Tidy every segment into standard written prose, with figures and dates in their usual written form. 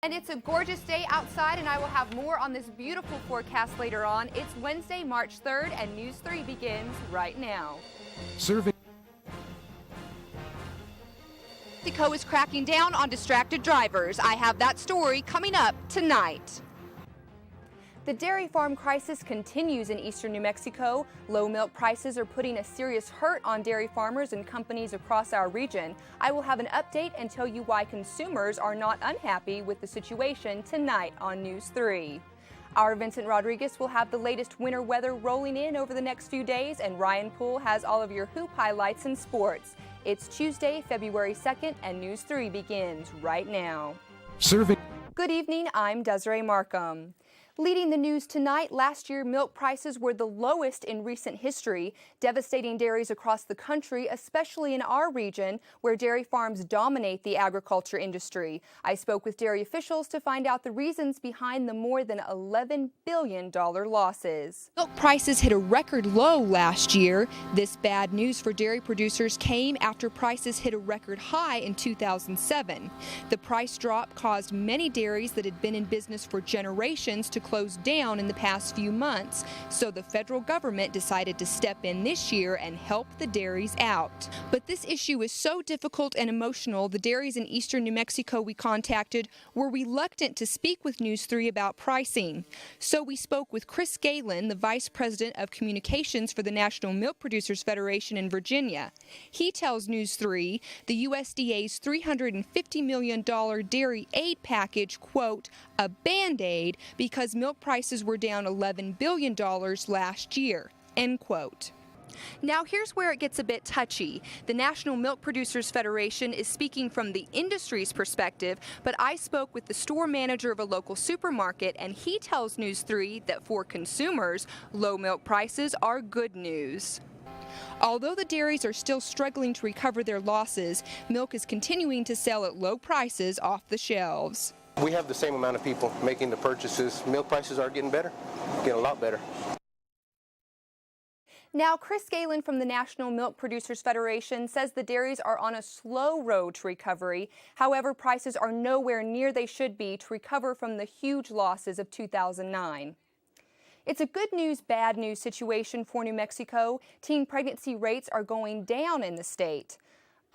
And it's a gorgeous day outside, and I will have more on this beautiful forecast later on. It's Wednesday, March 3rd, and News 3 begins right now. Mexico is cracking down on distracted drivers. I have that story coming up tonight. The dairy farm crisis continues in eastern New Mexico. Low milk prices are putting a serious hurt on dairy farmers and companies across our region. I will have an update and tell you why consumers are not unhappy with the situation tonight on News 3. Our Vincent Rodriguez will have the latest winter weather rolling in over the next few days, and Ryan Poole has all of your hoop highlights in sports. It's Tuesday, February 2nd, and News 3 begins right now. Good evening, I'm Desiree Markham. Leading the news tonight, last year milk prices were the lowest in recent history, devastating dairies across the country, especially in our region where dairy farms dominate the agriculture industry. I spoke with dairy officials to find out the reasons behind the more than $11 billion losses. Milk prices hit a record low last year. This bad news for dairy producers came after prices hit a record high in 2007. The price drop caused many dairies that had been in business for generations to closed down in the past few months, so the federal government decided to step in this year and help the dairies out. But this issue is so difficult and emotional, the dairies in eastern New Mexico we contacted were reluctant to speak with News 3 about pricing. So we spoke with Chris Galen, the Vice President of Communications for the National Milk Producers Federation in Virginia. He tells News 3 the USDA's $350 million dairy aid package, quote, a Band-Aid because milk prices were down $11 billion last year, end quote. Now here's where it gets a bit touchy. The National Milk Producers Federation is speaking from the industry's perspective, but I spoke with the store manager of a local supermarket, and he tells News 3 that for consumers, low milk prices are good news. Although the dairies are still struggling to recover their losses, milk is continuing to sell at low prices off the shelves. We have the same amount of people making the purchases. Milk prices are getting better, getting a lot better. Now, Chris Galen from the National Milk Producers Federation says the dairies are on a slow road to recovery. However, prices are nowhere near they should be to recover from the huge losses of 2009. It's a good news, bad news situation for New Mexico. Teen pregnancy rates are going down in the state.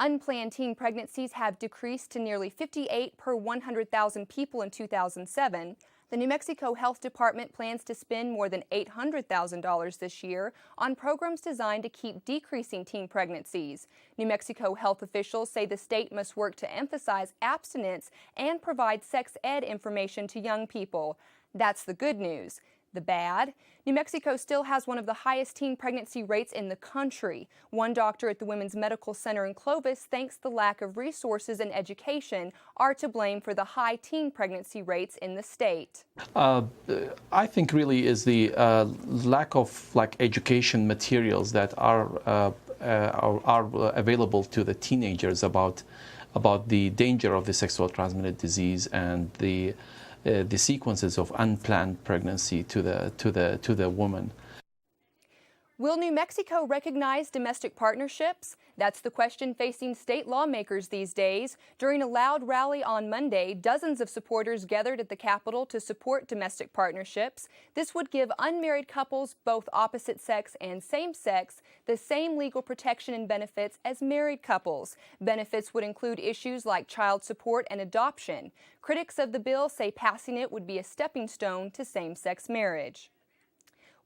Unplanned teen pregnancies have decreased to nearly 58 per 100,000 people in 2007. The New Mexico Health Department plans to spend more than $800,000 this year on programs designed to keep decreasing teen pregnancies. New Mexico health officials say the state must work to emphasize abstinence and provide sex ed information to young people. That's the good news. The bad? New Mexico still has one of the highest teen pregnancy rates in the country. One doctor at the Women's Medical Center in Clovis thinks the lack of resources and education are to blame for the high teen pregnancy rates in the state. I think really is the lack of education materials that are available to the teenagers about the danger of the sexual transmitted disease and the sequences of unplanned pregnancy to the woman. Will New Mexico recognize domestic partnerships? That's the question facing state lawmakers these days. During a loud rally on Monday, dozens of supporters gathered at the Capitol to support domestic partnerships. This would give unmarried couples, both opposite sex and same sex, the same legal protection and benefits as married couples. Benefits would include issues like child support and adoption. Critics of the bill say passing it would be a stepping stone to same-sex marriage.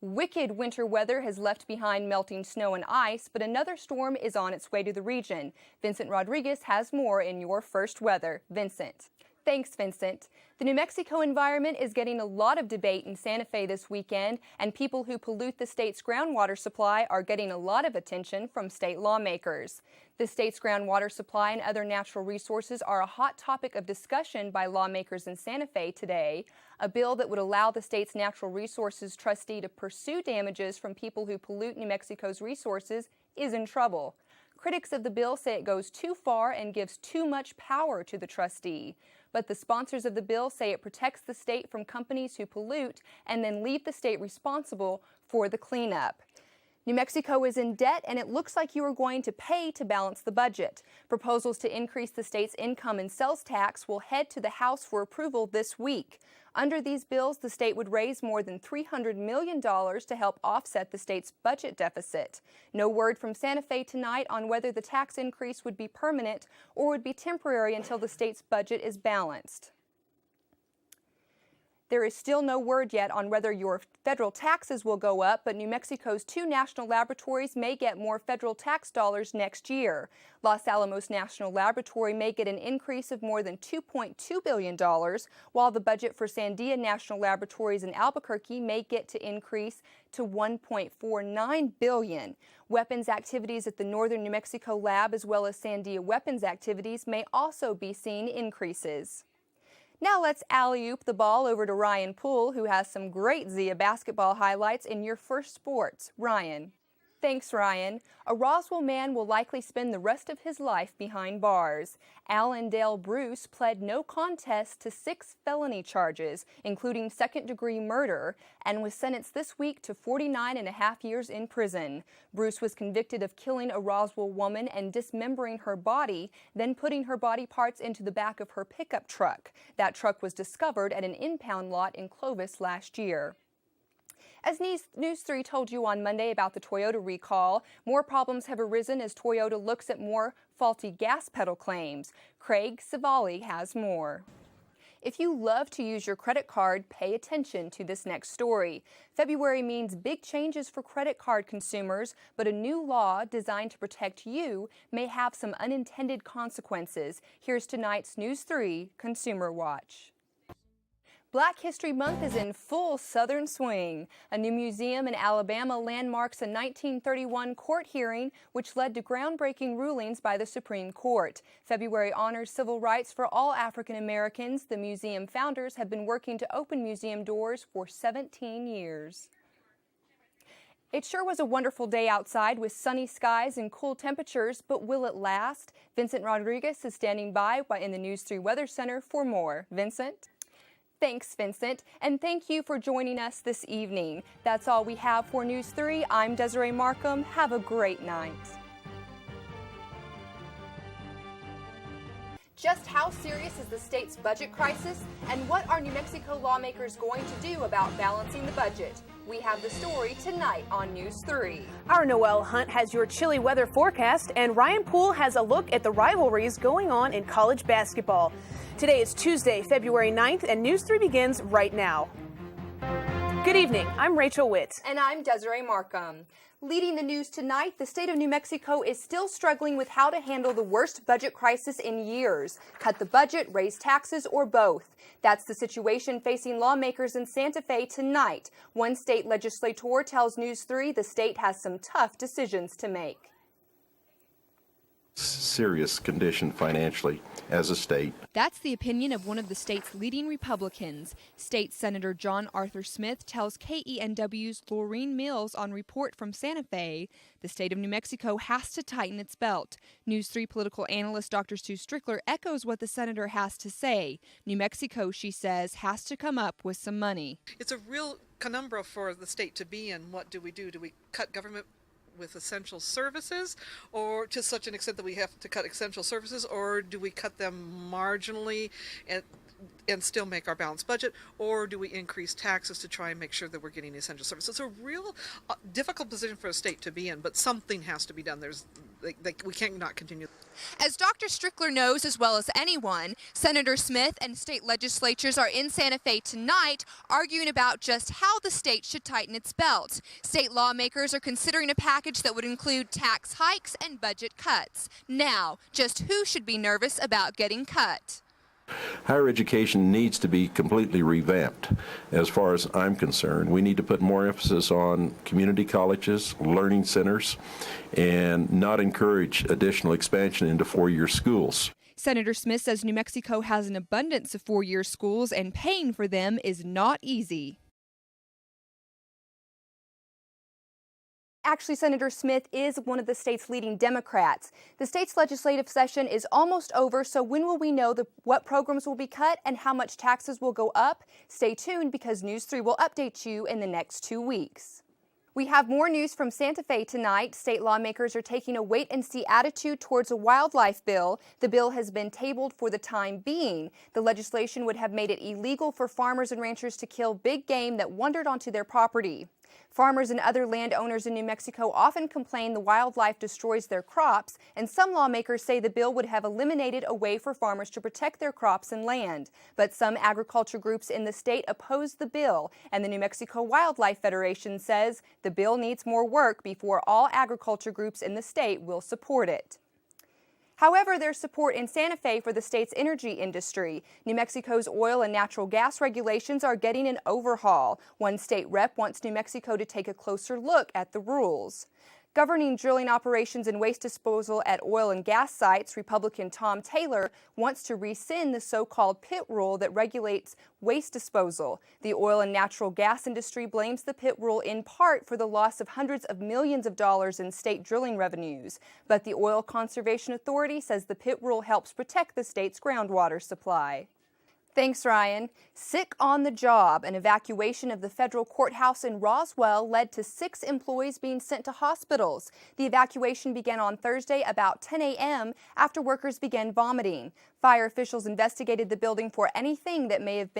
Wicked winter weather has left behind melting snow and ice, but another storm is on its way to the region. Vincent Rodriguez has more in your first weather. Vincent. Thanks, Vincent. The New Mexico environment is getting a lot of debate in Santa Fe this weekend, and people who pollute the state's groundwater supply are getting a lot of attention from state lawmakers. The state's groundwater supply and other natural resources are a hot topic of discussion by lawmakers in Santa Fe today. A bill that would allow the state's natural resources trustee to pursue damages from people who pollute New Mexico's resources is in trouble. Critics of the bill say it goes too far and gives too much power to the trustee. But the sponsors of the bill say it protects the state from companies who pollute and then leave the state responsible for the cleanup. New Mexico is in debt, and it looks like you are going to pay to balance the budget. Proposals to increase the state's income and sales tax will head to the House for approval this week. Under these bills, the state would raise more than $300 million to help offset the state's budget deficit. No word from Santa Fe tonight on whether the tax increase would be permanent or would be temporary until the state's budget is balanced. There is still no word yet on whether your federal taxes will go up, but New Mexico's 2 national laboratories may get more federal tax dollars next year. Los Alamos National Laboratory may get an increase of more than $2.2 billion, while the budget for Sandia National Laboratories in Albuquerque may get to increase to $1.49 billion. Weapons activities at the Northern New Mexico lab, as well as Sandia weapons activities, may also be seeing increases. Now let's alley-oop the ball over to Ryan Poole, who has some great Zia basketball highlights in your first sports. Ryan. Thanks, Ryan. A Roswell man will likely spend the rest of his life behind bars. Alan Dale Bruce pled no contest to 6 felony charges, including second-degree murder, and was sentenced this week to 49.5 years in prison. Bruce was convicted of killing a Roswell woman and dismembering her body, then putting her body parts into the back of her pickup truck. That truck was discovered at an impound lot in Clovis last year. As News 3 told you on Monday about the Toyota recall, more problems have arisen as Toyota looks at more faulty gas pedal claims. Craig Savali has more. If you love to use your credit card, pay attention to this next story. February means big changes for credit card consumers, but a new law designed to protect you may have some unintended consequences. Here's tonight's News 3 Consumer Watch. Black History Month is in full Southern swing. A new museum in Alabama landmarks a 1931 court hearing which led to groundbreaking rulings by the Supreme Court. February honors civil rights for all African Americans. The museum founders have been working to open museum doors for 17 years. It sure was a wonderful day outside with sunny skies and cool temperatures, but will it last? Vincent Rodriguez is standing by in the News 3 Weather Center for more. Vincent? Thanks, Vincent, and thank you for joining us this evening. That's all we have for News 3. I'm Desiree Markham. Have a great night. Just how serious is the state's budget crisis, and what are New Mexico lawmakers going to do about balancing the budget? We have the story tonight on News 3. Our Noel Hunt has your chilly weather forecast, and Ryan Poole has a look at the rivalries going on in college basketball. Today is Tuesday, February 9th, and News 3 begins right now. Good evening. I'm Rachel Witt. And I'm Desiree Markham. Leading the news tonight, the state of New Mexico is still struggling with how to handle the worst budget crisis in years. Cut the budget, raise taxes, or both. That's the situation facing lawmakers in Santa Fe tonight. One state legislator tells News 3 the state has some tough decisions to make. Serious condition financially as a state. That's the opinion of one of the state's leading Republicans. State Senator John Arthur Smith tells KENW's Laureen Mills on Report from Santa Fe the state of New Mexico has to tighten its belt. News 3 political analyst Dr. Sue Strickler echoes what the senator has to say. New Mexico, she says, has to come up with some money. It's a real conundrum for the state to be in. What do? Do we cut government with essential services, or to such an extent that we have to cut essential services, or do we cut them marginally and still make our balanced budget, or do we increase taxes to try and make sure that we're getting essential services? It's a real difficult position for a state to be in, but something has to be done. We can't not continue. As Dr. Strickler knows as well as anyone, Senator Smith and state legislatures are in Santa Fe tonight arguing about just how the state should tighten its belt. State lawmakers are considering a package that would include tax hikes and budget cuts. Now, just who should be nervous about getting cut? Higher education needs to be completely revamped. As far as I'm concerned, we need to put more emphasis on community colleges, learning centers, and not encourage additional expansion into four-year schools. Senator Smith says New Mexico has an abundance of four-year schools and paying for them is not easy. Actually, Senator Smith is one of the state's leading Democrats. The state's legislative session is almost over, so when will we know what programs will be cut and how much taxes will go up? Stay tuned because News 3 will update you in the next 2 weeks. We have more news from Santa Fe tonight. State lawmakers are taking a wait-and-see attitude towards a wildlife bill. The bill has been tabled for the time being. The legislation would have made it illegal for farmers and ranchers to kill big game that wandered onto their property. Farmers and other landowners in New Mexico often complain the wildlife destroys their crops, and some lawmakers say the bill would have eliminated a way for farmers to protect their crops and land. But some agriculture groups in the state oppose the bill, and the New Mexico Wildlife Federation says the bill needs more work before all agriculture groups in the state will support it. However, there's support in Santa Fe for the state's energy industry. New Mexico's oil and natural gas regulations are getting an overhaul. One state rep wants New Mexico to take a closer look at the rules. Governing drilling operations and waste disposal at oil and gas sites, Republican Tom Taylor wants to rescind the so-called pit rule that regulates waste disposal. The oil and natural gas industry blames the pit rule in part for the loss of hundreds of millions of dollars in state drilling revenues. But the Oil Conservation Authority says the pit rule helps protect the state's groundwater supply. Thanks, Ryan. Sick on the job. An evacuation of the federal courthouse in Roswell led to 6 employees being sent to hospitals. The evacuation began on Thursday about 10 a.m. after workers began vomiting. Fire officials investigated the building for anything that may have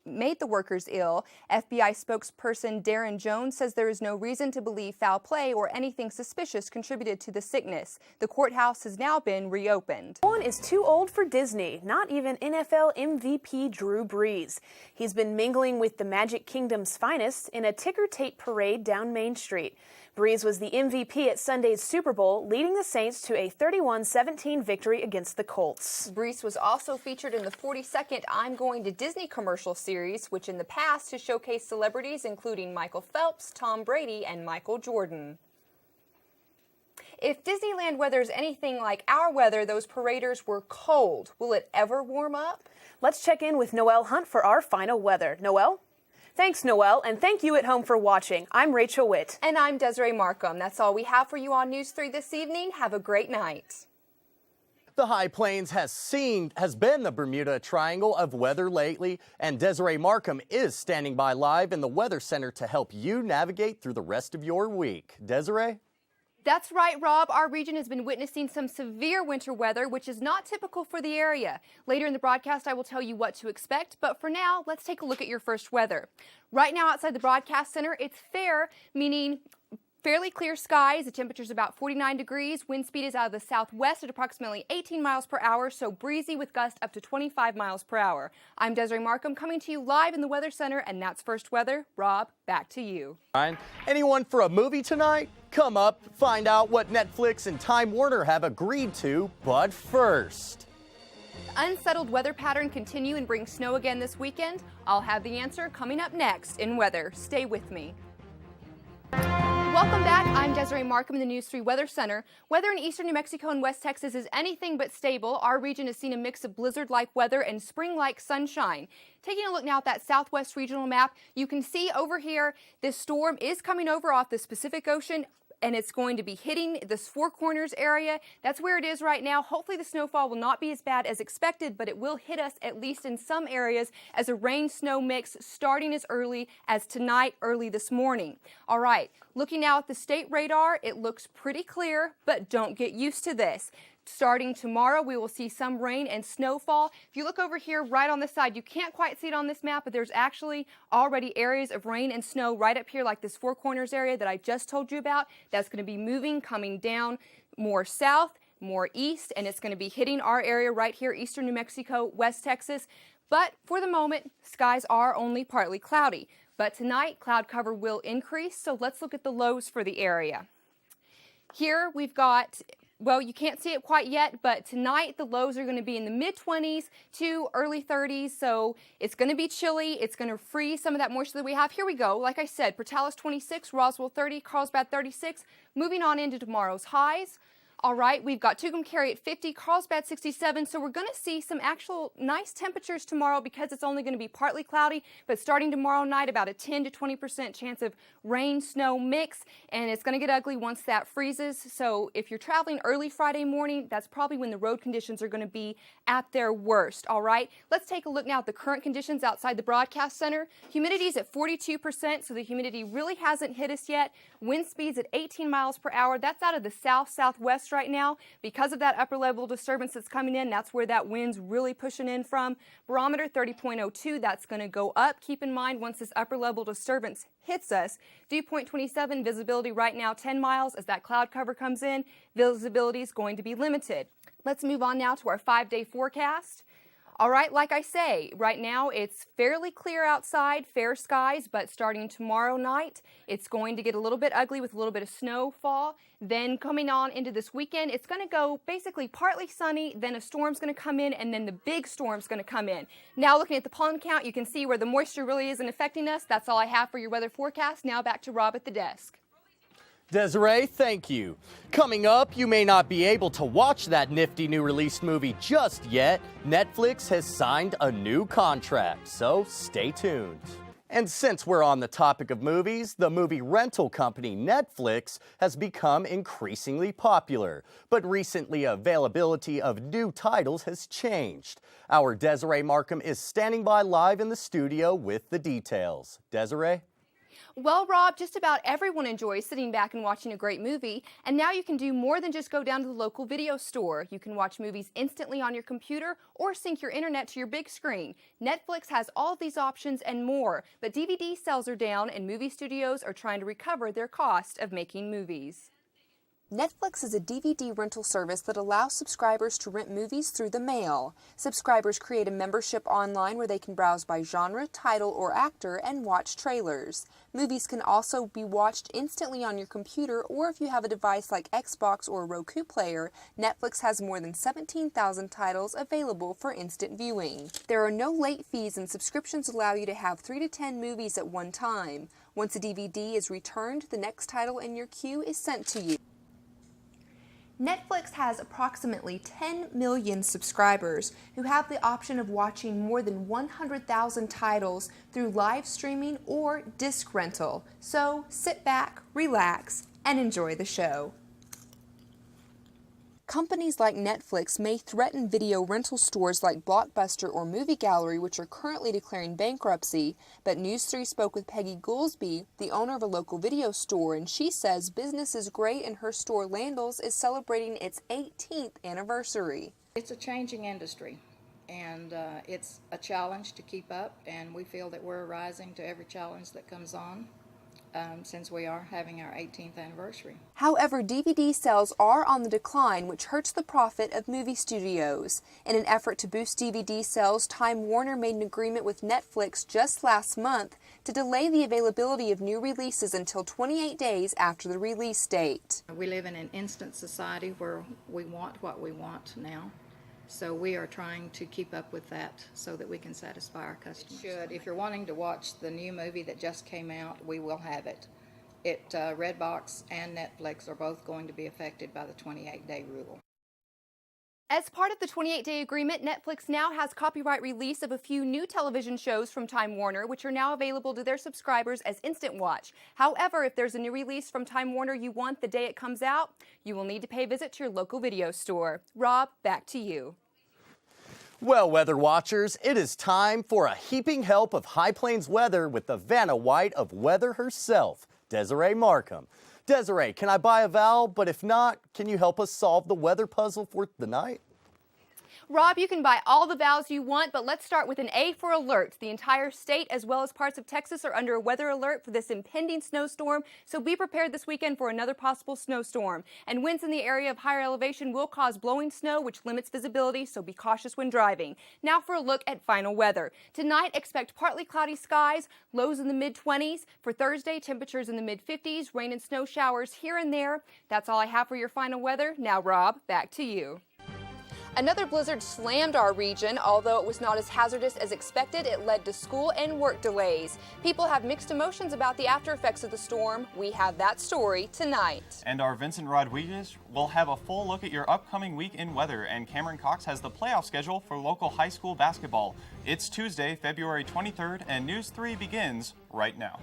made the workers ill. FBI spokesperson Darren Jones says there is no reason to believe foul play or anything suspicious contributed to the sickness. The courthouse has now been reopened. No one is too old for Disney, not even NFL MVP Drew Brees. He's been mingling with the Magic Kingdom's finest in a ticker tape parade down Main Street. Brees was the MVP at Sunday's Super Bowl, leading the Saints to a 31-17 victory against the Colts. Brees was also featured in the 42nd I'm Going to Disney commercial series, which in the past has showcased celebrities including Michael Phelps, Tom Brady, and Michael Jordan. If Disneyland weather is anything like our weather, those paraders were cold. Will it ever warm up? Let's check in with Noelle Hunt for our final weather. Noelle? Thanks, Noelle, and thank you at home for watching. I'm Rachel Witt. And I'm Desiree Markham. That's all we have for you on News 3 this evening. Have a great night. The High Plains has been the Bermuda Triangle of weather lately, and Desiree Markham is standing by live in the Weather Center to help you navigate through the rest of your week. Desiree? That's right, Rob. Our region has been witnessing some severe winter weather, which is not typical for the area. Later in the broadcast, I will tell you what to expect, but for now, let's take a look at your first weather. Right now outside the broadcast center, it's fair, meaning fairly clear skies. The temperature is about 49 degrees. Wind speed is out of the southwest at approximately 18 miles per hour, so breezy with gusts up to 25 miles per hour. I'm Desiree Markham coming to you live in the Weather Center, and that's First Weather. Rob, back to you. Anyone for a movie tonight? Come up, find out what Netflix and Time Warner have agreed to, but first. Unsettled weather pattern continue and bring snow again this weekend? I'll have the answer coming up next in weather. Stay with me. Welcome back. I'm Desiree Markham in the News 3 Weather Center. Weather in eastern New Mexico and West Texas is anything but stable. Our region has seen a mix of blizzard-like weather and spring-like sunshine. Taking a look now at that southwest regional map, you can see over here this storm is coming over off the Pacific Ocean, and it's going to be hitting this Four Corners area. That's where it is right now. Hopefully the snowfall will not be as bad as expected, but it will hit us at least in some areas as a rain-snow mix starting as early as tonight, early this morning. All right, looking now at the state radar, it looks pretty clear, but don't get used to this. Starting tomorrow, we will see some rain and snowfall. If you look over here right on this side, you can't quite see it on this map, but there's actually already areas of rain and snow right up here, like this Four Corners area that I just told you about. That's going to be moving, coming down more south, more east, and it's going to be hitting our area right here, eastern New Mexico, West Texas. But for the moment, skies are only partly cloudy. But tonight, cloud cover will increase, so let's look at the lows for the area. Here we've got, well, you can't see it quite yet, but tonight the lows are going to be in the mid-20s to early 30s, so it's going to be chilly. It's going to freeze some of that moisture that we have. Here we go. Like I said, Portales 26, Roswell 30, Carlsbad 36. Moving on into tomorrow's highs. All right, we've got Tucumcari at 50, Carlsbad 67, so we're going to see some actual nice temperatures tomorrow because it's only going to be partly cloudy, but starting tomorrow night, about a 10 to 20% chance of rain, snow mix, and it's going to get ugly once that freezes. So if you're traveling early Friday morning, that's probably when the road conditions are going to be at their worst. All right, let's take a look now at the current conditions outside the broadcast center. Humidity is at 42%, so the humidity really hasn't hit us yet. Wind speeds at 18 miles per hour. That's out of the south-southwest right now. Because of that upper level disturbance that's coming in, that's where that wind's really pushing in from. Barometer 30.02, that's going to go up. Keep in mind, once this upper level disturbance hits us, dew point 27, visibility right now 10 miles. As that cloud cover comes in, visibility is going to be limited. Let's move on now to our 5-day forecast. All right, like I say, right now it's fairly clear outside, fair skies, but starting tomorrow night, it's going to get a little bit ugly with a little bit of snowfall. Then coming on into this weekend, it's going to go basically partly sunny, then a storm's going to come in, and then the big storm's going to come in. Now looking at the pollen count, you can see where the moisture really isn't affecting us. That's all I have for your weather forecast. Now back to Rob at the desk. Desiree, thank you. Coming up, you may not be able to watch that nifty new released movie just yet. Netflix has signed a new contract, so stay tuned. And since we're on the topic of movies, the movie rental company Netflix has become increasingly popular. But recently, availability of new titles has changed. Our Desiree Markham is standing by live in the studio with the details. Desiree? Well, Rob, just about everyone enjoys sitting back and watching a great movie, and now you can do more than just go down to the local video store. You can watch movies instantly on your computer or sync your internet to your big screen. Netflix has all of these options and more, but DVD sales are down and movie studios are trying to recover their cost of making movies. Netflix is a DVD rental service that allows subscribers to rent movies through the mail. Subscribers create a membership online where they can browse by genre, title, or actor and watch trailers. Movies can also be watched instantly on your computer, or if you have a device like Xbox or a Roku player, Netflix has more than 17,000 titles available for instant viewing. There are no late fees, and subscriptions allow you to have 3 to 10 movies at one time. Once a DVD is returned, the next title in your queue is sent to you. Netflix has approximately 10 million subscribers who have the option of watching more than 100,000 titles through live streaming or disc rental. So sit back, relax, and enjoy the show. Companies like Netflix may threaten video rental stores like Blockbuster or Movie Gallery, which are currently declaring bankruptcy, but News 3 spoke with Peggy Goolsby, the owner of a local video store, and she says business is great and her store Landell's is celebrating its 18th anniversary. It's a changing industry, and it's a challenge to keep up, and we feel that we're rising to every challenge that comes on. Since we are having our 18th anniversary. However, DVD sales are on the decline, which hurts the profit of movie studios. In an effort to boost DVD sales, Time Warner made an agreement with Netflix just last month to delay the availability of new releases until 28 days after the release date. We live in an instant society where we want what we want now. So we are trying to keep up with that so that we can satisfy our customers. If you're wanting to watch the new movie that just came out, we will have it. Redbox and Netflix are both going to be affected by the 28-day rule. As part of the 28-day agreement, Netflix now has copyright release of a few new television shows from Time Warner, which are now available to their subscribers as Instant Watch. However, if there's a new release from Time Warner you want the day it comes out, you will need to pay a visit to your local video store. Rob, back to you. Well, weather watchers, it is time for a heaping help of High Plains weather with the Vanna White of weather herself, Desiree Markham. Desiree, can I buy a vowel? But if not, can you help us solve the weather puzzle for the night? Rob, you can buy all the vowels you want, but let's start with an A for alert. The entire state, as well as parts of Texas, are under a weather alert for this impending snowstorm, so be prepared this weekend for another possible snowstorm. And winds in the area of higher elevation will cause blowing snow, which limits visibility, so be cautious when driving. Now for a look at final weather. Tonight, expect partly cloudy skies, lows in the mid-20s. For Thursday, temperatures in the mid-50s, rain and snow showers here and there. That's all I have for your final weather. Now, Rob, back to you. Another blizzard slammed our region. Although it was not as hazardous as expected, it led to school and work delays. People have mixed emotions about the after effects of the storm. We have that story tonight. And our Vincent Rodriguez will have a full look at your upcoming week in weather, and Cameron Cox has the playoff schedule for local high school basketball. It's Tuesday, February 23rd, and News 3 begins right now.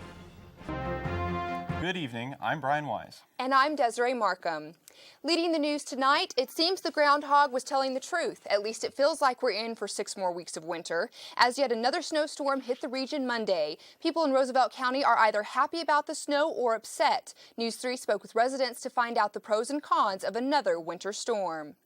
Good evening, I'm Brian Wise. And I'm Desiree Markham. Leading the news tonight, it seems the groundhog was telling the truth. At least it feels like we're in for 6 more weeks of winter, as yet another snowstorm hit the region Monday. People in Roosevelt County are either happy about the snow or upset. News 3 spoke with residents to find out the pros and cons of another winter storm.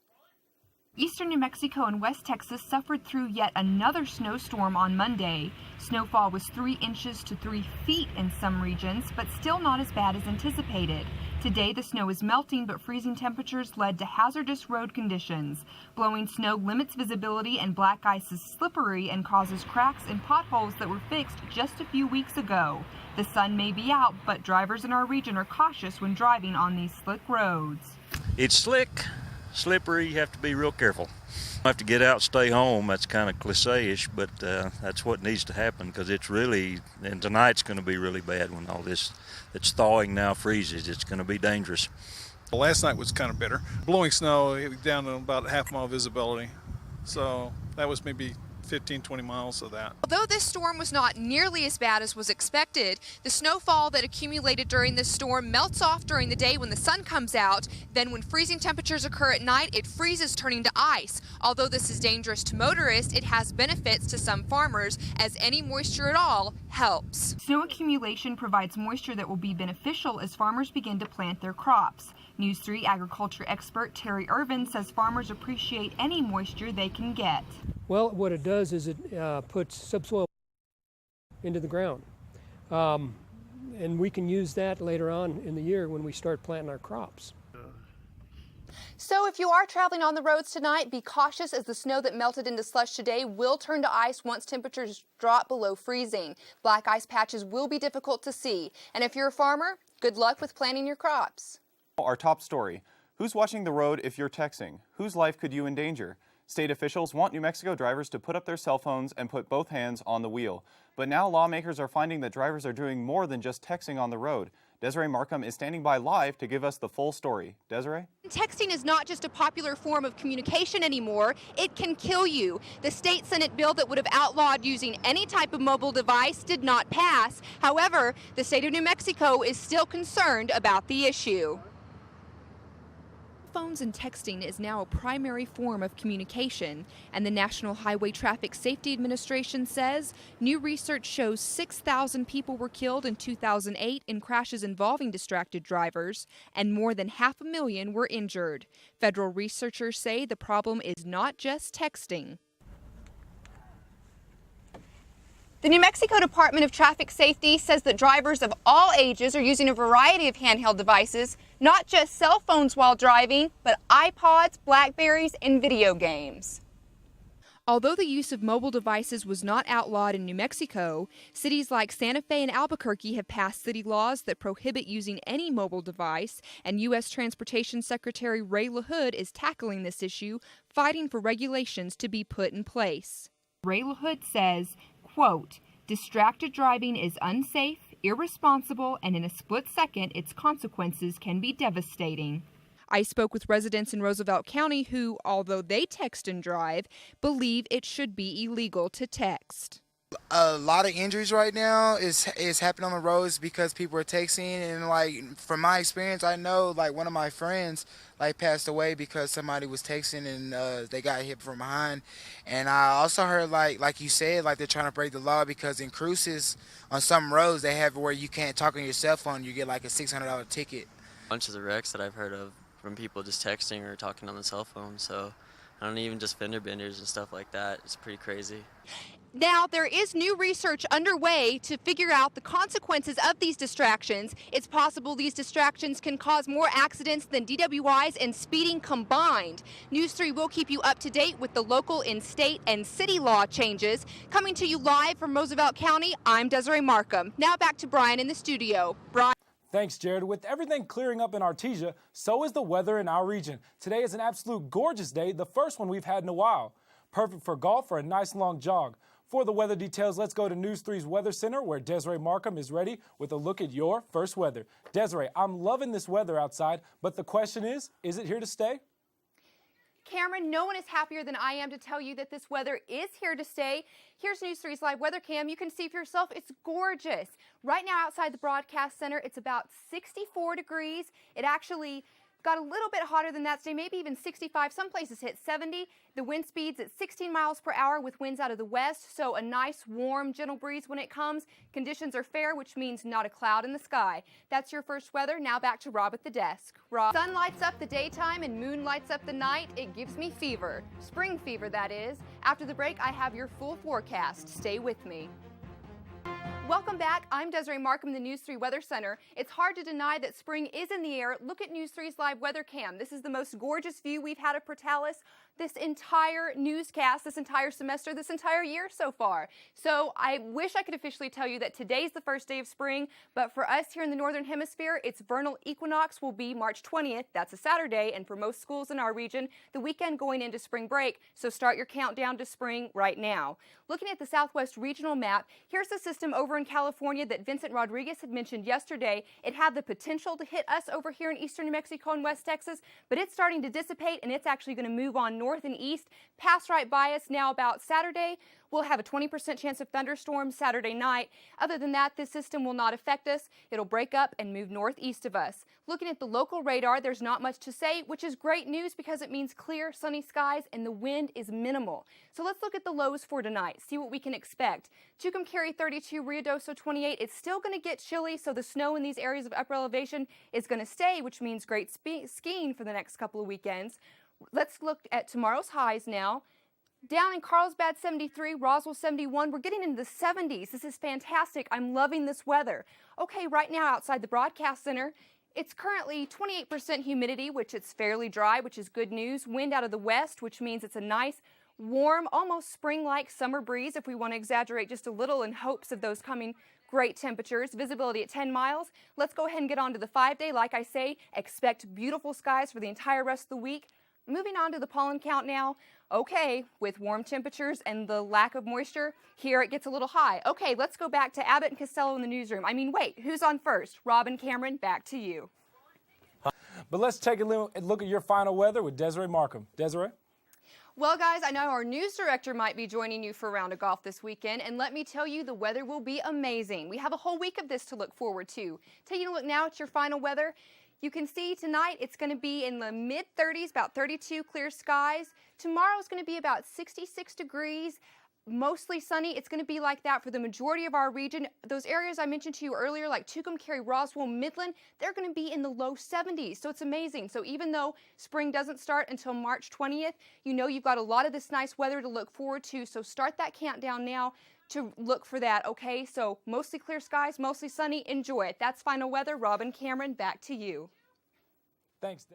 Eastern New Mexico and West Texas suffered through yet another snowstorm on Monday. Snowfall was 3 inches to 3 feet in some regions, but still not as bad as anticipated. Today, the snow is melting, but freezing temperatures led to hazardous road conditions. Blowing snow limits visibility, and black ice is slippery and causes cracks and potholes that were fixed just a few weeks ago. The sun may be out, but drivers in our region are cautious when driving on these slick roads. It's slick, slippery, you have to be real careful. You have to get out, stay home. That's kind of cliche-ish, but that's what needs to happen, because it's really, and tonight's going to be really bad when all this that's thawing now freezes. It's going to be dangerous. Well, last night was kind of bitter. Blowing snow down to about half-mile visibility, so that was maybe 15-20 miles of that. Although this storm was not nearly as bad as was expected, the snowfall that accumulated during this storm melts off during the day when the sun comes out. Then when freezing temperatures occur at night, it freezes, turning to ice. Although this is dangerous to motorists, it has benefits to some farmers, as any moisture at all helps. Snow accumulation provides moisture that will be beneficial as farmers begin to plant their crops. News 3 agriculture expert Terry Irvin says farmers appreciate any moisture they can get. Well, what it does is it puts subsoil into the ground. And we can use that later on in the year when we start planting our crops. So if you are traveling on the roads tonight, be cautious, as the snow that melted into slush today will turn to ice once temperatures drop below freezing. Black ice patches will be difficult to see. And if you're a farmer, good luck with planting your crops. Our top story: who's watching the road if you're texting? Whose life could you endanger? State officials want New Mexico drivers to put up their cell phones and put both hands on the wheel. But now lawmakers are finding that drivers are doing more than just texting on the road. Desiree Markham is standing by live to give us the full story. Desiree? Texting is not just a popular form of communication anymore, it can kill you. The state Senate bill that would have outlawed using any type of mobile device did not pass. However, the state of New Mexico is still concerned about the issue. Phones and texting is now a primary form of communication, and the National Highway Traffic Safety Administration says new research shows 6,000 people were killed in 2008 in crashes involving distracted drivers, and more than 500,000 were injured. Federal researchers say the problem is not just texting. The New Mexico Department of Traffic Safety says that drivers of all ages are using a variety of handheld devices, not just cell phones while driving, but iPods, Blackberries, and video games. Although the use of mobile devices was not outlawed in New Mexico, cities like Santa Fe and Albuquerque have passed city laws that prohibit using any mobile device, and U.S. Transportation Secretary Ray LaHood is tackling this issue, fighting for regulations to be put in place. Ray LaHood says, quote, "Distracted driving is unsafe, irresponsible, and in a split second, its consequences can be devastating." I spoke with residents in Roosevelt County who, although they text and drive, believe it should be illegal to text. A lot of injuries right now is happening on the roads because people are texting, and like from my experience, I know like one of my friends like passed away because somebody was texting and they got hit from behind. And I also heard like you said, like they're trying to break the law because in cruises on some roads they have where you can't talk on your cell phone, you get like a $600 ticket. Bunches of wrecks that I've heard of from people just texting or talking on the cell phone, so I don't even just fender benders and stuff like that. It's pretty crazy. Now, there is new research underway to figure out the consequences of these distractions. It's possible these distractions can cause more accidents than DWIs and speeding combined. News 3 will keep you up to date with the local and state and city law changes. Coming to you live from Roosevelt County, I'm Desiree Markham. Now back to Brian in the studio. Brian. Thanks, Jared. With everything clearing up in Artesia, so is the weather in our region. Today is an absolute gorgeous day, the first one we've had in a while. Perfect for golf or a nice long jog. For the weather details, let's go to News 3's Weather Center, where Desiree Markham is ready with a look at your first weather. Desiree, I'm loving this weather outside, but the question is it here to stay? Cameron, no one is happier than I am to tell you that this weather is here to stay. Here's News 3's live weather cam. You can see for yourself, it's gorgeous. Right now outside the broadcast center, it's about 64 degrees. It actually got a little bit hotter than that today, maybe even 65. Some places hit 70. The wind speed's at 16 miles per hour with winds out of the west, so a nice, warm, gentle breeze when it comes. Conditions are fair, which means not a cloud in the sky. That's your first weather. Now back to Rob at the desk. Rob. Sun lights up the daytime and moon lights up the night. It gives me fever. Spring fever, that is. After the break, I have your full forecast. Stay with me. Welcome back. I'm Desiree Markham, the News 3 Weather Center. It's hard to deny that spring is in the air. Look at News 3's live weather cam. This is the most gorgeous view we've had of Portales this entire newscast, this entire semester, this entire year so far. So I wish I could officially tell you that today's the first day of spring, but for us here in the Northern Hemisphere, its vernal equinox will be March 20th. That's a Saturday, and for most schools in our region, the weekend going into spring break. So start your countdown to spring right now. Looking at the Southwest regional map, here's the system over in California that Vincent Rodriguez had mentioned yesterday. It had the potential to hit us over here in eastern New Mexico and West Texas, but it's starting to dissipate, and it's actually going to move on north and east, pass right by us now about Saturday. We'll have a 20% chance of thunderstorms Saturday night. Other than that, this system will not affect us. It'll break up and move northeast of us. Looking at the local radar, there's not much to say, which is great news because it means clear, sunny skies and the wind is minimal. So let's look at the lows for tonight, see what we can expect. Tucumcari 32, Ruidoso 28. It's still going to get chilly, so the snow in these areas of upper elevation is going to stay, which means great skiing for the next couple of weekends. Let's look at tomorrow's highs now. Down in Carlsbad 73, Roswell 71, we're getting into the 70s. This is fantastic. I'm loving this weather. Okay, right now outside the broadcast center, it's currently 28% humidity, which it's fairly dry, which is good news. Wind out of the west, which means it's a nice, warm, almost spring-like summer breeze, if we want to exaggerate just a little in hopes of those coming great temperatures. Visibility at 10 miles. Let's go ahead and get on to the 5-day. Like I say, expect beautiful skies for the entire rest of the week. Moving on to the pollen count now. Okay, with warm temperatures and the lack of moisture, here it gets a little high. Okay, let's go back to Abbott and Costello in the newsroom. I mean, wait, who's on first? Rob and Cameron, back to you. But let's take a look at your final weather with Desiree Markham. Desiree? Well, guys, I know our news director might be joining you for a round of golf this weekend, and let me tell you, the weather will be amazing. We have a whole week of this to look forward to. Taking a look now at your final weather. You can see tonight it's going to be in the mid-30s, about 32 clear skies. Tomorrow is going to be about 66 degrees, mostly sunny. It's going to be like that for the majority of our region. Those areas I mentioned to you earlier, like Tucumcari, Roswell, Midland, they're going to be in the low 70s. So it's amazing. So even though spring doesn't start until March 20th, you know you've got a lot of this nice weather to look forward to. So start that countdown now to look for that, okay? So mostly clear skies, mostly sunny. Enjoy it. That's final weather. Robin, Cameron, back to you. Thanks.